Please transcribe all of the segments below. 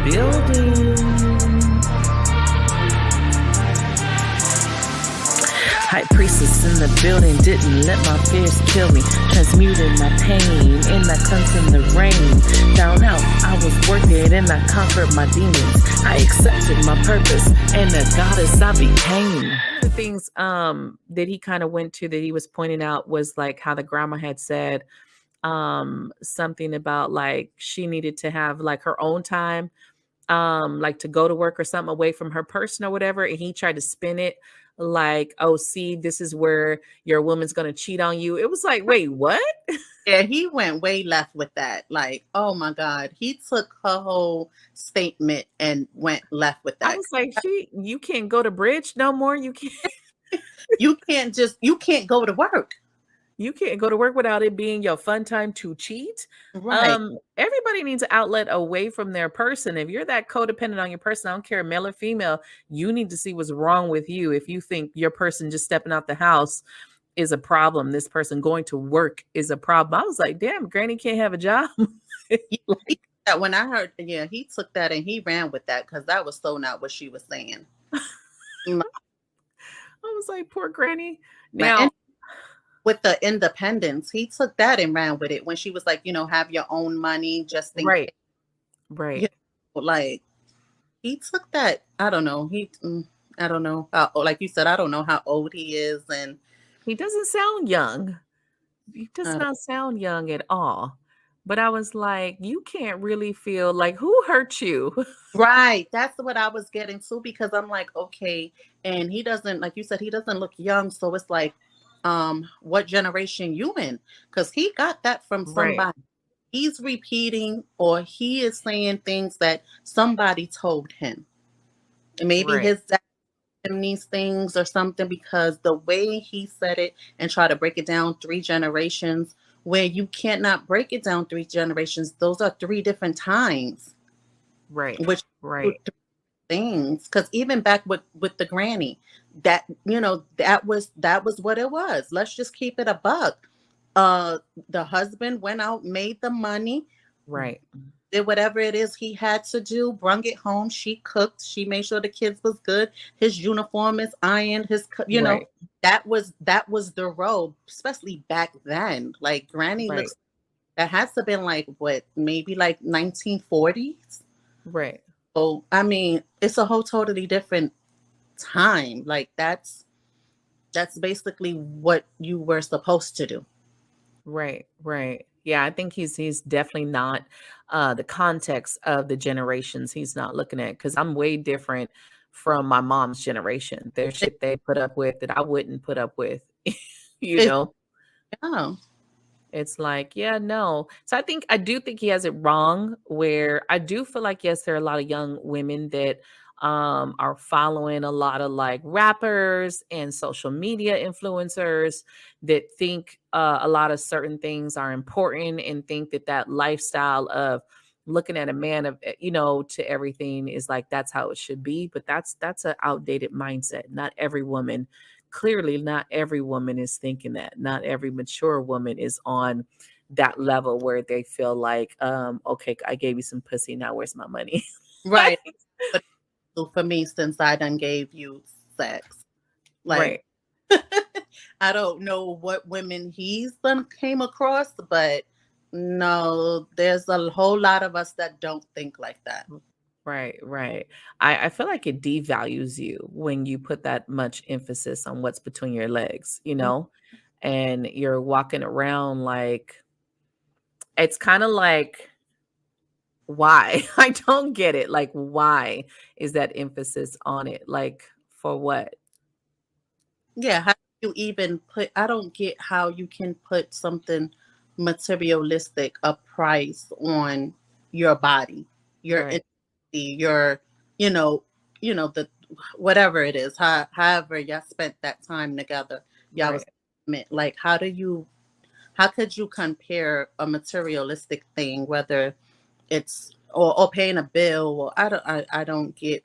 building. High priestess in the building, didn't let my fears kill me. Transmuted my pain in that cleanse in the rain. Down out, I was worth it and I conquered my demons. I accepted my purpose and the goddess I became. The things that he kind of went to that he was pointing out was like how the grandma had said something about like she needed to have like her own time, like to go to work or something away from her person or whatever. And he tried to spin it like, oh, see, this is where your woman's going to cheat on you. It was like, wait, what? Yeah, he went way left with that. Like, oh my God, he took her whole statement and went left with that. I was like, you can't go to bridge no more. You can't. you can't go to work. You can't go to work without it being your fun time to cheat. Right. Everybody needs an outlet away from their person. If you're that codependent on your person, I don't care, male or female, you need to see what's wrong with you. If you think your person just stepping out the house is a problem, this person going to work is a problem. I was like, damn, Granny can't have a job. Like, when I heard, yeah, he took that and he ran with that because that was so not what she was saying. I was like, poor Granny. Now, with the independence, he took that and ran with it when she was like, have your own money, just think. Right. Like he took that. I don't know. I don't know how, like you said, I don't know how old he is. And he doesn't sound young. He does not sound young at all. But I was like, you can't really feel like who hurt you? Right. That's what I was getting to because I'm like, okay. And he doesn't, like you said, he doesn't look young. So it's like, what generation you in? Because he got that from somebody. Right. He's repeating or he is saying things that somebody told him. And maybe his dad told him these things or something because the way he said it and try to break it down 3 generations where you cannot break it down 3 generations. Those are 3 different times. Right. Things. Because even back with the granny, that that was what it was. Let's just keep it a buck. The husband went out, made the money, right, did whatever it is he had to do, brung it home. She cooked, she made sure the kids was good, his uniform is ironed, his know that was the role, especially back then. Like Granny looks, that has to have been like what, maybe like 1940s, right? So I mean, it's a whole totally different time. Like that's basically what you were supposed to do. Right. Yeah, I think he's definitely not the context of the generations he's not looking at, because I'm way different from my mom's generation. There's shit they put up with that I wouldn't put up with, Yeah. It's like, yeah, no. So I do think he has it wrong, where I do feel like, yes, there are a lot of young women that are following a lot of like rappers and social media influencers that think a lot of certain things are important and think that lifestyle of looking at a man of, to everything is like, that's how it should be. But that's an outdated mindset. Clearly not every woman is thinking that. Not every mature woman is on that level where they feel like, okay, I gave you some pussy, now where's my money? Right. But for me, since I done gave you sex, like, I don't know what women he's done came across, but no, there's a whole lot of us that don't think like that. Right. I feel like it devalues you when you put that much emphasis on what's between your legs, and you're walking around like, it's kind of like, why? I don't get it. Like, why is that emphasis on it? Like, for what? Yeah, how do you even I don't get how you can put something materialistic, a price on your body, your your the whatever it is, however y'all spent that time together, y'all was like, how could you compare a materialistic thing, whether it's or paying a bill, or I don't get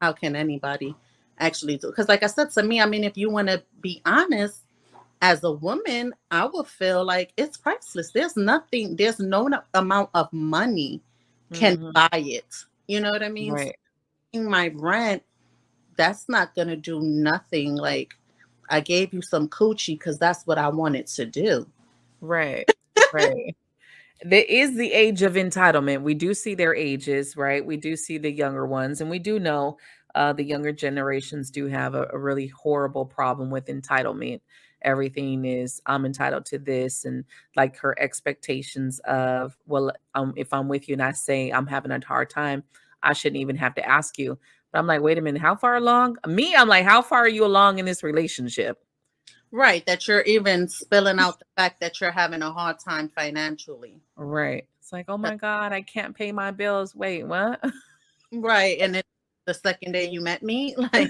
how can anybody actually do, because like I said, to me, I mean, if you want to be honest, as a woman, I would feel like it's priceless. There's no amount of money can buy it. You know what I mean? So Right. my rent, that's not gonna do nothing. Like, I gave you some coochie because that's what I wanted to do. Right. Right. There is the age of entitlement. We do see their ages, right? We do see the younger ones, and we do know the younger generations do have a really horrible problem with entitlement. Everything is, I'm entitled to this, and like her expectations of, well, if I'm with you and I say I'm having a hard time, I shouldn't even have to ask you. But I'm like, wait a minute, how far along? Me, I'm like, how far are you along in this relationship? Right, that you're even spilling out the fact that you're having a hard time financially. Right. It's like, oh my God, I can't pay my bills. Wait, what? Right, and then the second day you met me, like,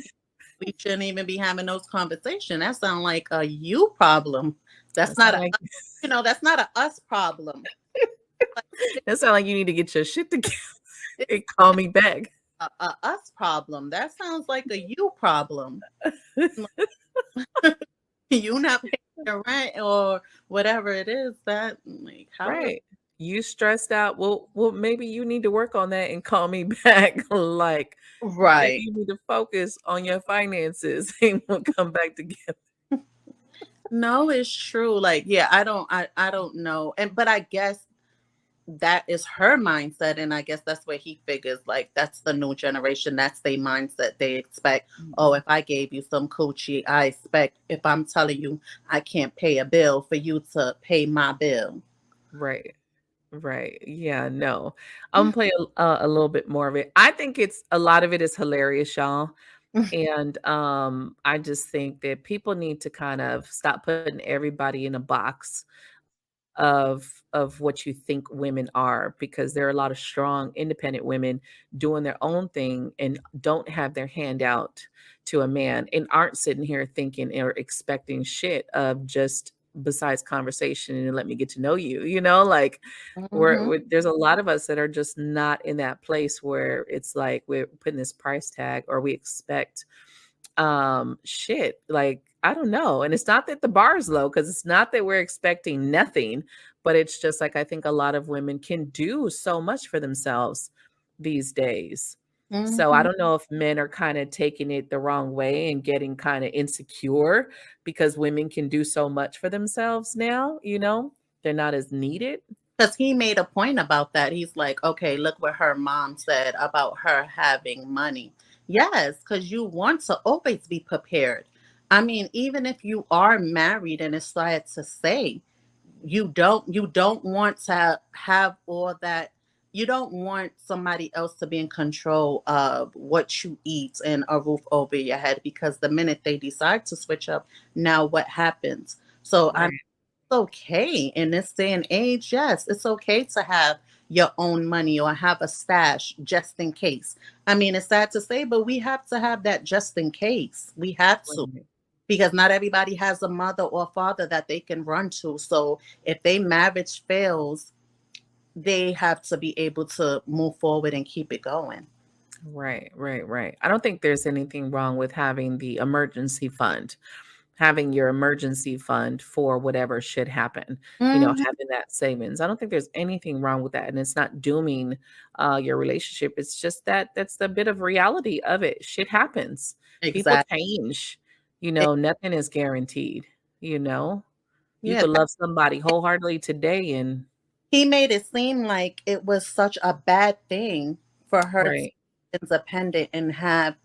we shouldn't even be having those conversations. That sounds like a you problem. That's That not sound a like that's not a us problem. Like, that sound like you need to get your shit together it's and call me back. a us problem. That sounds like a you problem. You not paying your rent or whatever it is. That, like, how is Right. You stressed out. Well, maybe you need to work on that and call me back. Like, maybe right? you need to focus on your finances and we'll come back together. No, it's true. Like, yeah, I don't know. And but I guess that is her mindset, and I guess that's where he figures like that's the new generation. That's their mindset. They expect, oh, Mm. if I gave you some coochie, I expect if I'm telling you I can't pay a bill for you to pay my bill. Right. Right. Yeah, no. I'm gonna play a little bit more of it. I think it's a lot of it is hilarious, y'all. And I just think that people need to kind of stop putting everybody in a box of what you think women are, because there are a lot of strong independent women doing their own thing and don't have their hand out to a man and aren't sitting here thinking or expecting shit of just besides conversation and let me get to know you, like Hmm. there's a lot of us that are just not in that place where it's like we're putting this price tag or we expect shit, like I don't know. And it's not that the bar is low, because it's not that we're expecting nothing, but it's just like I think a lot of women can do so much for themselves these days. So I Hmm. don't know if men are kind of taking it the wrong way and getting kind of insecure because women can do so much for themselves now, they're not as needed. Because he made a point about that. He's like, okay, look what her mom said about her having money. Yes, because you want to always be prepared. I mean, even if you are married and it's sad to say, you don't want to have all that. You don't want somebody else to be in control of what you eat and a roof over your head, because the minute they decide to switch up, now what happens? So I'm Right. okay in this day and age. Yes, it's okay to have your own money or have a stash just in case. I mean, it's sad to say, but we have to have that just in case. We have to, Right. because not everybody has a mother or father that they can run to. So if they marriage fails, they have to be able to move forward and keep it going. Right, right, right. I don't think there's anything wrong with having the emergency fund, having your emergency fund for whatever should happen, Mhm. having that savings. I don't think there's anything wrong with that. And it's not dooming your relationship. It's just that that's the bit of reality of it. Shit happens. People Exactly. change. It- Nothing is guaranteed, you know. You yeah, could love somebody wholeheartedly today and he made it seem like it was such a bad thing for her to right, be independent and have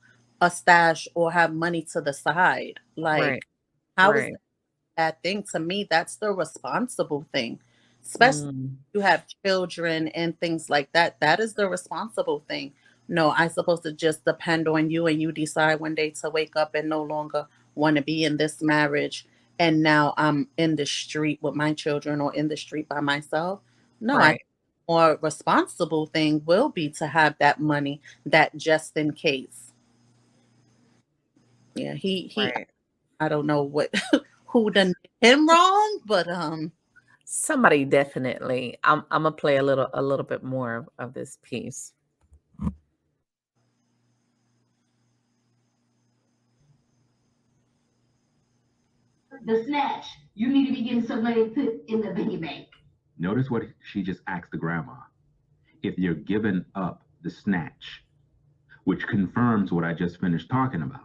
a stash or have money to the side. right, Like, how is right. that a bad thing? To me, that's the responsible thing. Especially Mm, if you have children and things like that. That is the responsible thing. No, I supposed to just depend on you and you decide one day to wake up and no longer want to be in this marriage, and now I'm in the street with my children or in the street by myself. No, I right, more responsible thing will be to have that money, that just in case. Yeah, he right. I don't know what who done did him wrong, but Somebody definitely. I'm gonna play a little bit more of this piece. The snatch. You need to be getting some money put in the piggy bank. Notice what she just asked the grandma. If you're giving up the snatch, which confirms what I just finished talking about.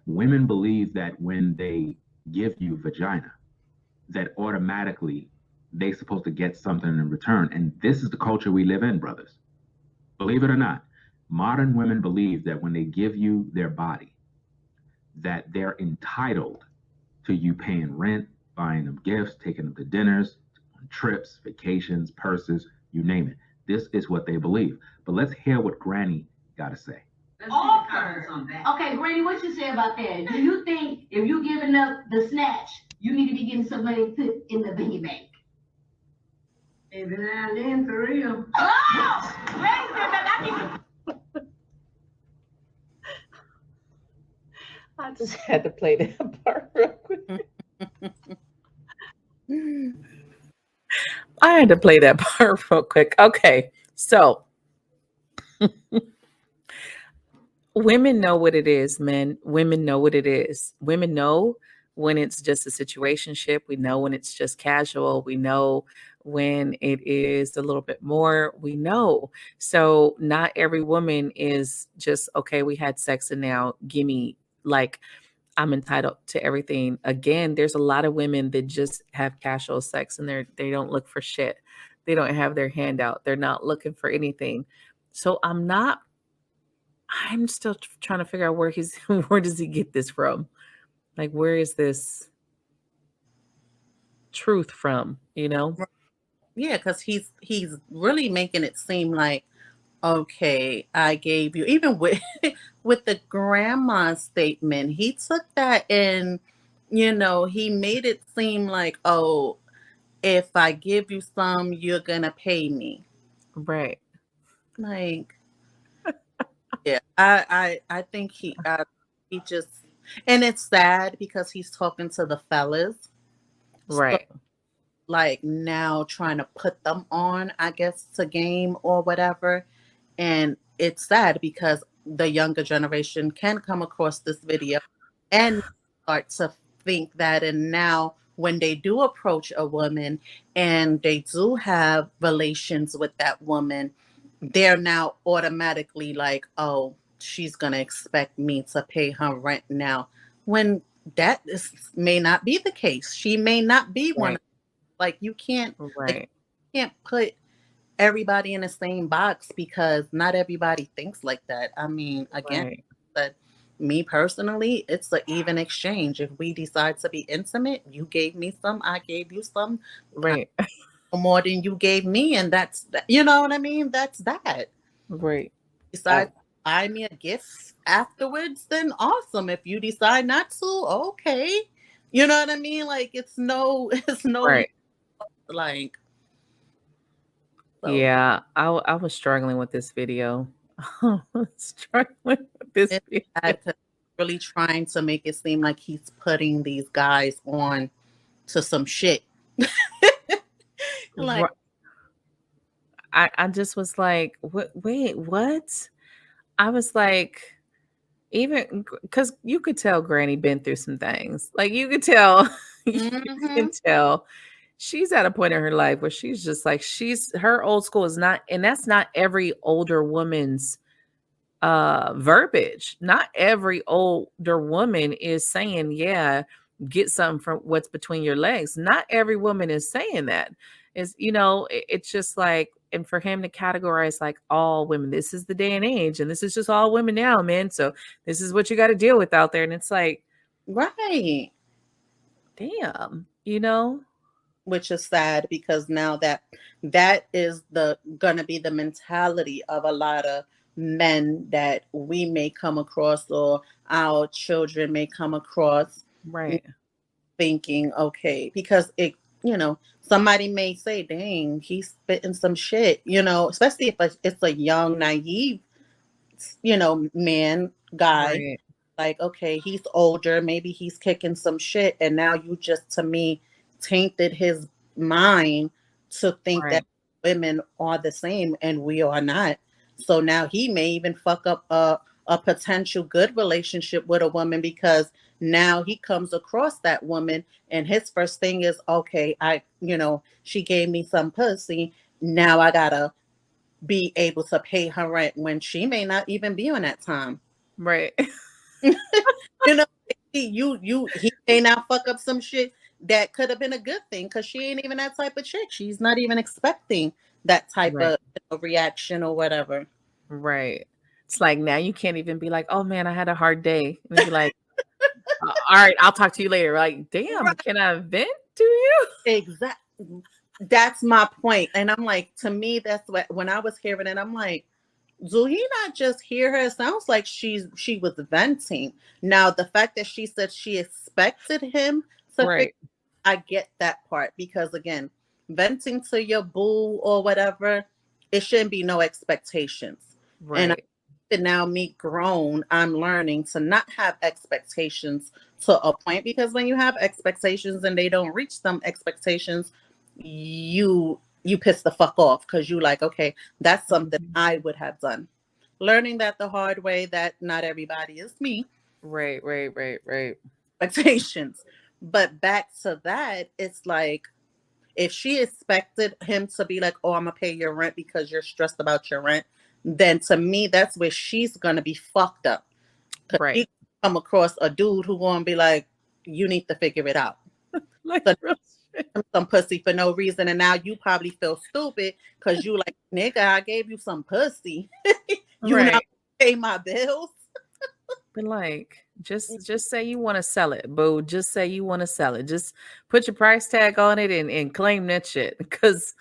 Women believe that when they give you vagina, that automatically they're supposed to get something in return. And this is the culture we live in, brothers. Believe it or not, modern women believe that when they give you their body, that they're entitled to you paying rent, buying them gifts, taking them to dinners, on trips, vacations, purses, you name it. This is what they believe. But let's hear what Granny got to say. Offer. Okay, Granny, what you say about that? Do you think if you giving up the snatch, you need to be getting some money put in the piggy bank? Maybe now then, for real. Oh! Wait a minute, I just had to play that part real quick. I had to play that part real quick. Okay, so women know what it is, men. Women know what it is. Women know when it's just a situationship. We know when it's just casual. We know when it is a little bit more. We know. So not every woman is just, okay, we had sex and now give me, like, I'm entitled to everything. Again, there's a lot of women that just have casual sex and they don't look for shit. They don't have their hand out. They're not looking for anything. So I'm still trying to figure out where where does he get this from? Like, where is this truth from, you know? Yeah, because he's really making it seem like, okay, I gave you, even with with the grandma statement, he took that and, he made it seem like, oh, if I give you some, you're gonna pay me. Right. Like, yeah, I think he just, and it's sad because he's talking to the fellas, so, Right. like, now trying to put them on, I guess, to game or whatever. And it's sad because the younger generation can come across this video and start to think that. And now, when they do approach a woman and they do have relations with that woman, they're now automatically like, oh, she's going to expect me to pay her rent now. When may not be the case. She may not be one. Right. Like, you can't, Right. put everybody in the same box because not everybody thinks like that. I mean, again, Right. but me personally, it's an even exchange. If we decide to be intimate, you gave me some, I gave you some, Right. more than you gave me, and that's that. You know what I mean? That's that. Right. Decide to buy me a gift afterwards, then awesome. If you decide not to, okay. You know what I mean? Like, it's no, it's no, Right. like, so Yeah, I was struggling with this video. I was struggling with this it's video. sad 'cause really trying to make it seem like he's putting these guys on to some shit. Like, Ri- I just was like, wait, what? I was like, even because you could tell Granny been through some things. Like, you could tell, you can mhm, tell she's at a point in her life where she's just like, her old school is not, and that's not every older woman's verbiage. Not every older woman is saying, yeah, get something from what's between your legs. Not every woman is saying that. Is, it's just like, and for him to categorize like all women, this is the day and age, and this is just all women now, man. So this is what you got to deal with out there. And it's like, right. damn, you know? Which is sad because now that is gonna be the mentality of a lot of men that we may come across, or our children may come across, Right. thinking, okay, because somebody may say, dang, he's spitting some shit, especially if it's a young, naive, man, guy. Right. Like, okay, he's older, maybe he's kicking some shit, and now you just, to me, tainted his mind to think that Right. women are the same and we are not. So now he may even fuck up a potential good relationship with a woman because now he comes across that woman and his first thing is, okay, she gave me some pussy, now I gotta be able to pay her rent when she may not even be on that time. Right. You know, he may not fuck up some shit that could have been a good thing because she ain't even that type of chick. She's not even expecting that type Right. of reaction or whatever. Right. It's like now you can't even be like, "Oh man, I had a hard day." And be like, all right, I'll talk to you later." Like, damn, can I vent to you?" Exactly. That's my point. And I'm like, to me, that's what when I was hearing it, I'm like, do he not just hear her? It sounds like she was venting. Now, the fact that she said she expected him to fix, Right. I get that part because again, venting to your boo or whatever, it shouldn't be no expectations. And Right. now me grown, I'm learning to not have expectations to a point because when you have expectations and they don't reach some expectations, you piss the fuck off because you like, okay, that's something Mhm. I would have done. Learning that the hard way that not everybody is me. Right, right, right, right. Expectations. But back to that, it's like if she expected him to be like, oh, I'm gonna pay your rent because you're stressed about your rent, then to me, that's where she's gonna be fucked up. Because Right. she come across a dude who gonna be like, you need to figure it out. Like So real shit. some pussy for no reason, and now you probably feel stupid because you like, nigga, I gave you some pussy. You not Right. pay my bills. But like, just say you want to sell it, boo. Just say you want to sell it. Just put your price tag on it and claim that shit. Because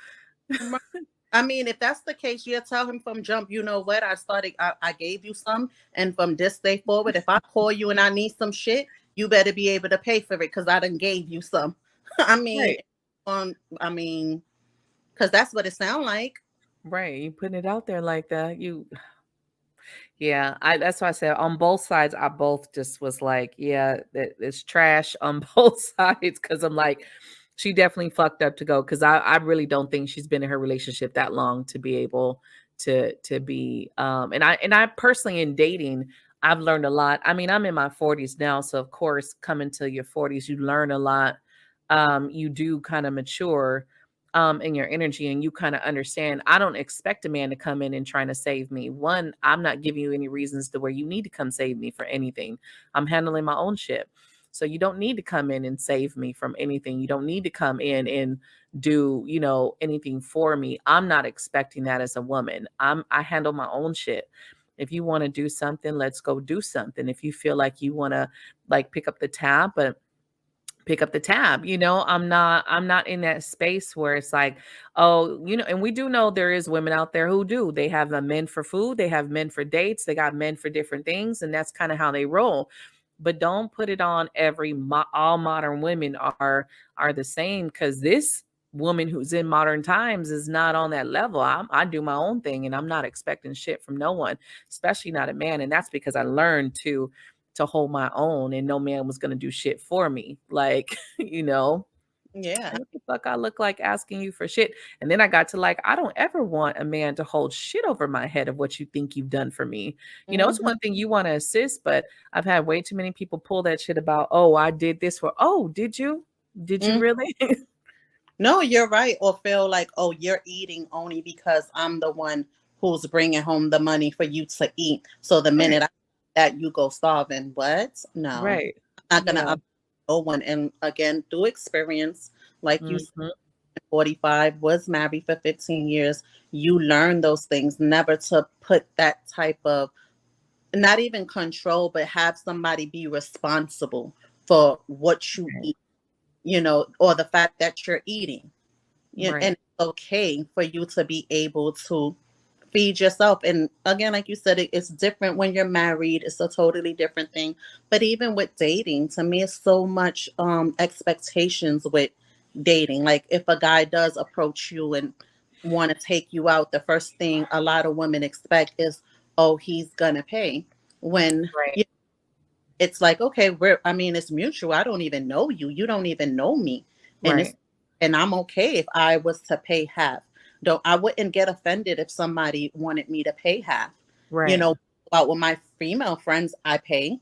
I mean, if that's the case, you tell him from jump, you know what? I gave you some. And from this day forward, if I call you and I need some shit, you better be able to pay for it because I done gave you some. I mean, right, I mean, because that's what it sound like. right. You putting it out there like that. Yeah, that's why I said on both sides, I both just was like, yeah, it's trash on both sides because I'm like, she definitely fucked up to go because I really don't think she's been in her relationship that long to be able to be and I personally in dating, I've learned a lot. I mean, I'm in my 40s now, so of course, coming to your 40s, you learn a lot. You do kind of mature in your energy and you kind of understand I don't expect a man to come in and trying to save me. One, I'm not giving you any reasons to where you need to come save me for anything. I'm handling my own shit. So you don't need to come in and save me from anything. You don't need to come in and do, anything for me. I'm not expecting that as a woman. I handle my own shit. If you want to do something, let's go do something. If you feel like you want to like pick up the tab, but pick up the tab. I'm not in that space where it's like, oh, and we do know there is women out there who do. They have men for food, they have men for dates, they got men for different things, and that's kind of how they roll. But don't put it on all modern women are the same, because this woman who's in modern times is not on that level. I do my own thing and I'm not expecting shit from no one, especially not a man. And that's because I learned to hold my own and no man was going to do shit for me. Like, Yeah. what the fuck I look like asking you for shit? And then I got to like, I don't ever want a man to hold shit over my head of what you think you've done for me. It's Mhm. one thing you want to assist, but I've had way too many people pull that shit about, oh, I did this for, oh, did you? Did you Mhm. really? No, you're right. Or feel like, oh, you're eating only because I'm the one who's bringing home the money for you to eat. So the Right. minute that you go starving, what? No, Right. I'm not Yeah. gonna no one. And again, through experience, like you said, Hmm. 45 was married for 15 years. You learn those things, never to put that type of not even control, but have somebody be responsible for what you eat, or the fact that you're eating. And Right. it's okay for you to be able to feed yourself. And again, like you said, it's different when you're married. It's a totally different thing. But even with dating, to me, it's so much expectations with dating. Like if a guy does approach you and want to take you out, the first thing a lot of women expect is, oh, he's gonna pay. When Right. it's like, okay, it's mutual. I don't even know you. You don't even know me. And Right. I'm okay if I was to pay half. Don't I wouldn't get offended if somebody wanted me to pay half. You Right. know, out with my female friends, I pay.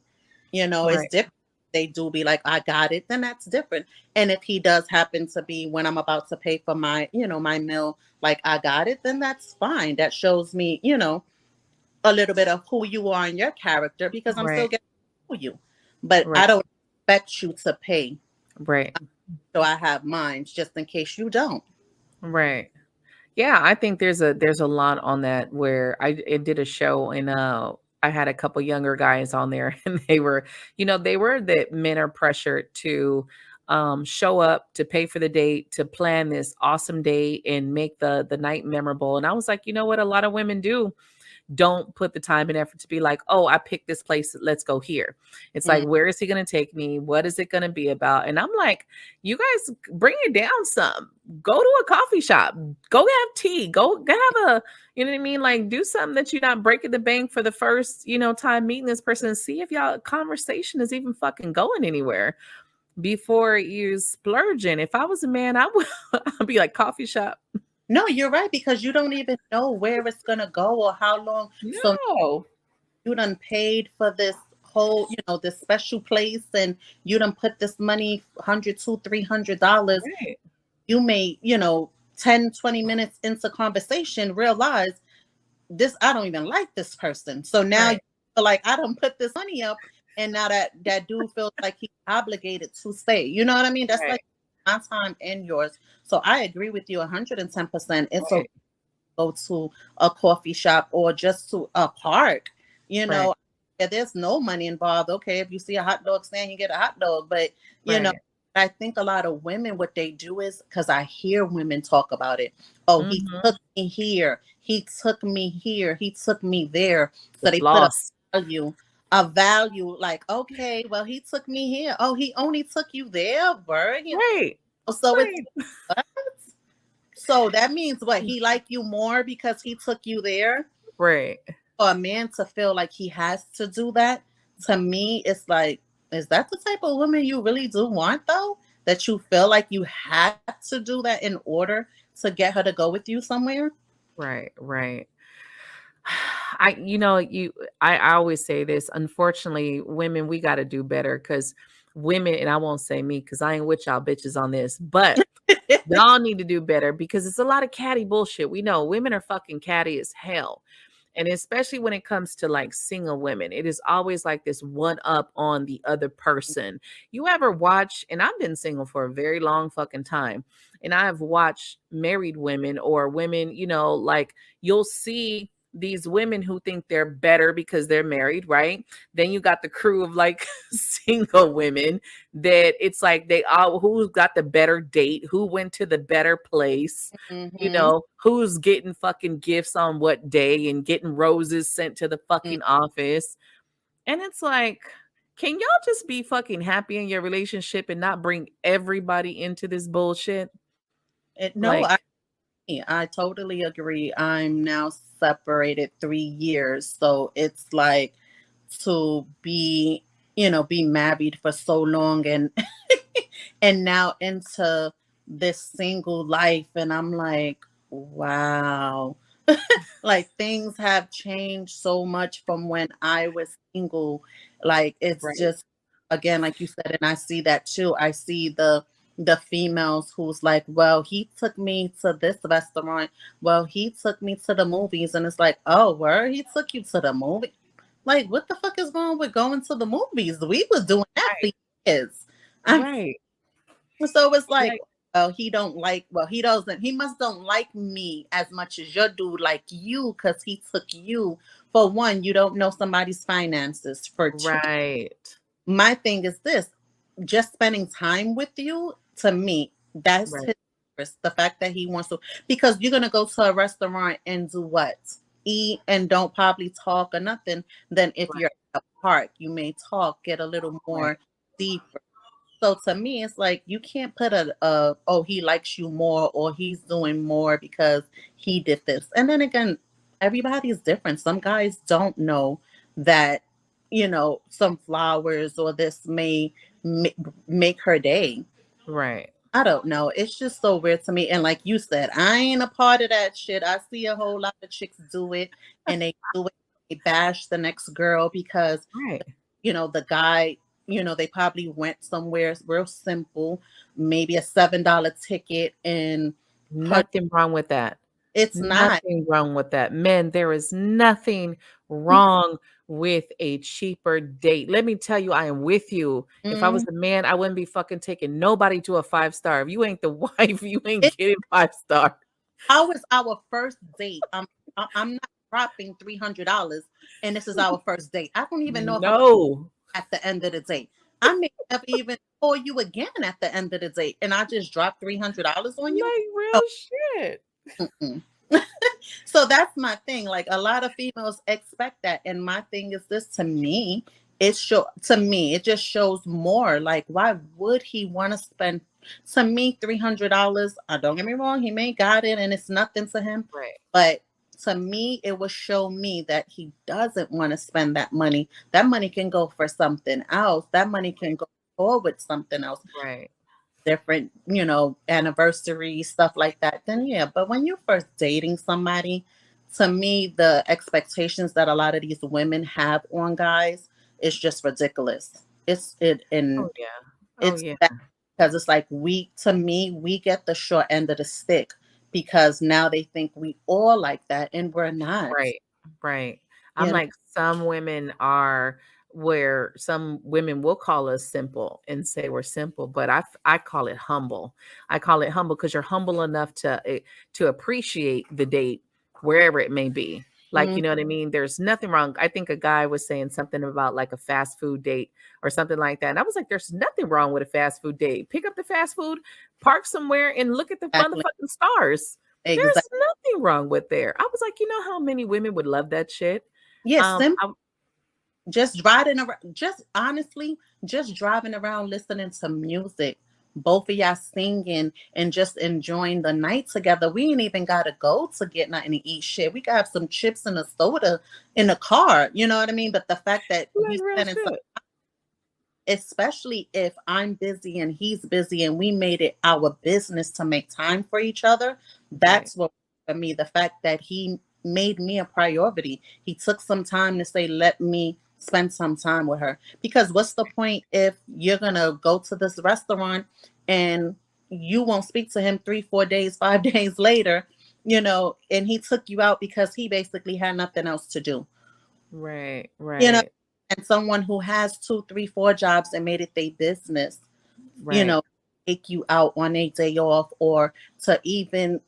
It's Right. different. they do be like, I got it, then that's different. And if he does happen to be when I'm about to pay for my, my meal, like I got it, then that's fine. That shows me, a little bit of who you are and your character because I'm still Right. getting to know you. But I Right. don't expect you to pay. Right. So I have mine just in case you don't. Right. Yeah, I think there's a lot on that where it did a show and I had a couple younger guys on there and they were that men are pressured to show up, to pay for the date, to plan this awesome date and make the night memorable. And I was like, you know what, a lot of women don't put the time and effort to be like, oh, I picked this place, let's go here. It's like, Mm. where is he going to take me? What is it going to be about? And I'm like, you guys bring it down some. Go to a coffee shop, go have tea, go have a, you know what I mean? Like, do something that you're not breaking the bank for the first, time meeting this person and see if y'all conversation is even fucking going anywhere before you splurging. If I was a man, I would I'd be like, coffee shop. No, you're right, because you don't even know where it's gonna go or how long. So No. you done paid for this whole, this special place, and you done put this money, $100 to $300. Right. You may, 10, 20 minutes into conversation, realize this, I don't even like this person. So now you Right. feel like I don't put this money up, and now that dude feels like he's obligated to stay. You know what I mean? That's Right. like my time and yours. So I agree with you 110%. It's okay Right. to go to a coffee shop or just to a park. You Right. know, if there's no money involved, okay, if you see a hot dog stand, you get a hot dog. But Right. I think a lot of women, what they do is, because I hear women talk about it. Oh, he Mhm. took me here. He took me here. He took me there. So The they put floss. a value like, okay, well, he took me here. Oh, he only took you there, word. Right. So it's Right. what? So that means what? He liked you more because he took you there? Right. For a man to feel like he has to do that, to me, it's like, is that the type of woman you really do want, though? That you feel like you have to do that in order to get her to go with you somewhere? Right. Right. I you know, you I always say this. Unfortunately, women, we gotta do better because women, and I won't say me because I ain't with y'all bitches on this, but y'all need to do better because it's a lot of catty bullshit. We know women are fucking catty as hell. And especially when it comes to like single women, it is always like this one up on the other person. You ever watch, and I've been single for a very long fucking time, and I have watched married women or women, like you'll see these women who think they're better because they're married, right? Then you got the crew of like single women that it's like they all who's got the better date, who went to the better place, Hmm. who's getting fucking gifts on what day and getting roses sent to the fucking office. And it's like, can y'all just be fucking happy in your relationship and not bring everybody into this bullshit? No, Like, I totally agree. I'm now separated 3 years. So it's like to be married for so long and and now into this single life. And I'm like, wow. Like things have changed so much from when I was single. Like it's right, just, again, like you said, and I see that too. I see the females who's like, well, he took me to this restaurant. Well, he took me to the movies, and it's like, oh, where he took you to the movie? Like, what the fuck is wrong with going to the movies? We was doing that for right, years. right. So it's like, Like, well, he doesn't, he must don't like me as much as your dude like you because he took you. For one, you don't know somebody's finances. For two, right, my thing is this, just spending time with you, to me, that's right, his interest. The fact that he wants to, because you're going to go to a restaurant and do what? Eat and don't probably talk or nothing. Then if right, you're at a park, you may talk, get a little right, more deeper. So to me, it's like you can't put oh, he likes you more or he's doing more because he did this. And then again, everybody's different. Some guys don't know that, some flowers or this may make her day. right. I don't know. It's just so weird to me. And like you said, I ain't a part of that shit. I see a whole lot of chicks do it, and they do it. They bash the next girl because Right. the guy they probably went somewhere real simple, maybe a $7 ticket, and Nothing wrong with that. it's not. Nothing wrong with that. Men, there is nothing wrong with a cheaper date. Let me tell you, I am with you. If I was Mm, a man, I wouldn't be fucking taking nobody to a 5-star. If you ain't the wife, you ain't it, getting 5-star. how is our first date? I'm not dropping $300, and this is our first date. I don't even know if I'm No. at the end of the date. I may never even call you again at the end of the date, and I just dropped $300 on you. Like Oh, real shit. mm-mm. So that's my thing. Like, a lot of females expect that, and my thing is this: it just shows more. Like, why would he want to spend? To me, $300. Don't get me wrong; he may got it, and it's nothing to him. Right. But to me, it would show me that he doesn't want to spend that money. That money can go for something else. That money can go forward something else, Right. different, anniversary stuff like that, then yeah. But when you're first dating somebody, to me, the expectations that a lot of these women have on guys is just ridiculous. And Oh yeah. Oh it's yeah. bad because it's like, to me, we get the short end of the stick because now they think we all like that, and we're not. Right, right. I'm You know, like, some women are where some women will call us simple and say we're simple, but I call it humble. I call it humble because you're humble enough to appreciate the date wherever it may be. Like, mm, you know what I mean? There's nothing wrong. I think a guy was saying something about like a fast food date or something like that. And I was like, there's nothing wrong with a fast food date. Pick up the fast food, park somewhere, and look at the exactly, motherfucking stars. exactly. There's nothing wrong with there. I was like, you know how many women would love that shit? Yes, I just driving around, just honestly, just driving around listening to music, both of y'all singing and just enjoying the night together. We ain't even gotta go to get nothing to eat. Shit, we got some chips and a soda in the car, you know what I mean? But the fact that we like real spending some, shit. especially if I'm busy and he's busy and we made it our business to make time for each other, Right, that's what, for me, the fact that he made me a priority. He took some time to say, let me spend some time with her. Because what's the point if you're going to go to this restaurant and you won't speak to him 3, 4 days, 5 days later, and he took you out because he basically had nothing else to do, right, you know? right, And someone who has 2, 3, 4 jobs and made it their business, you right, know, take you out on a day off, or to even,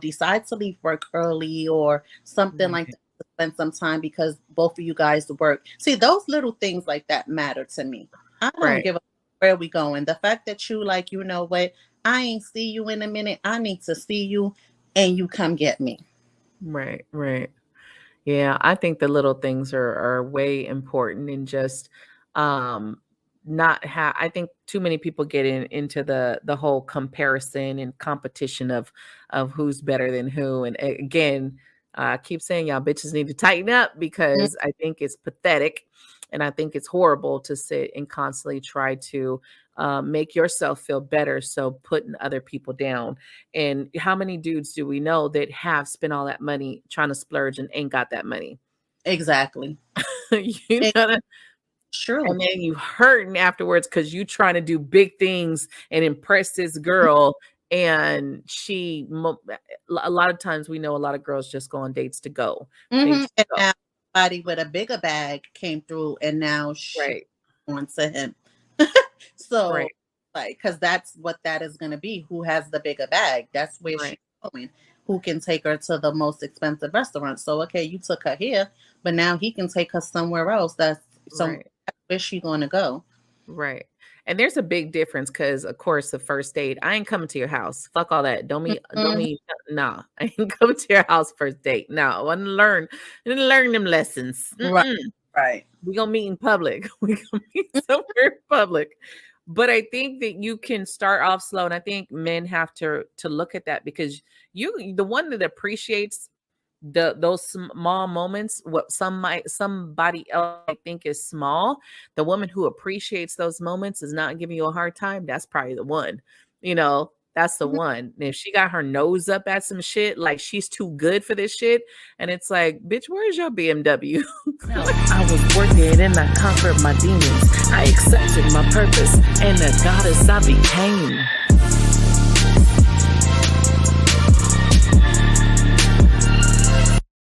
decide to leave work early or something like right, that, to spend some time because both of you guys work. See, those little things like that matter to me. I don't right, give a where we going. The fact that you, like, what, I ain't see you in a minute. I need to see you, and you come get me. right, right. Yeah, I think the little things are way important and just um not have I think too many people get into the whole comparison and competition of who's better than who. And again, I keep saying y'all bitches need to tighten up Mm, because I think it's pathetic and I think it's horrible to sit and constantly try to make yourself feel better. So putting other people down. And how many dudes do we know that have spent all that money trying to splurge and ain't got that money? exactly. You It's know, true. and then you hurting afterwards because you trying to do big things and impress this girl. And a lot of times we know a lot of girls just go on dates to go. Hmm. Dates to And go. now somebody with a bigger bag came through, and now she Right. wants to him. So, Right. like, because that's what that is going to be. Who has the bigger bag? That's where she's Right. going. Who can take her to the most expensive restaurant? So, okay, you took her here, but now he can take her somewhere else. Right. Where's she going to go? Right. And there's a big difference because, of course, the first date, I ain't coming to your house. Fuck all that. Don't Mhm. me, nah. I ain't coming to your house first date. No, I want to learn them lessons. Right, Mm-mm. right. We gonna meet in public. We gonna meet somewhere in public. But I think that you can start off slow, and I think men have to look at that because the one that appreciates those small moments, what somebody else might think is small, the woman who appreciates those moments is not giving you a hard time. That's probably the one, you know. that's the one. And if she got her nose up at some shit, like she's too good for this shit, and it's like, bitch, where's your BMW? I was working and I conquered my demons. I accepted my purpose and the goddess I became.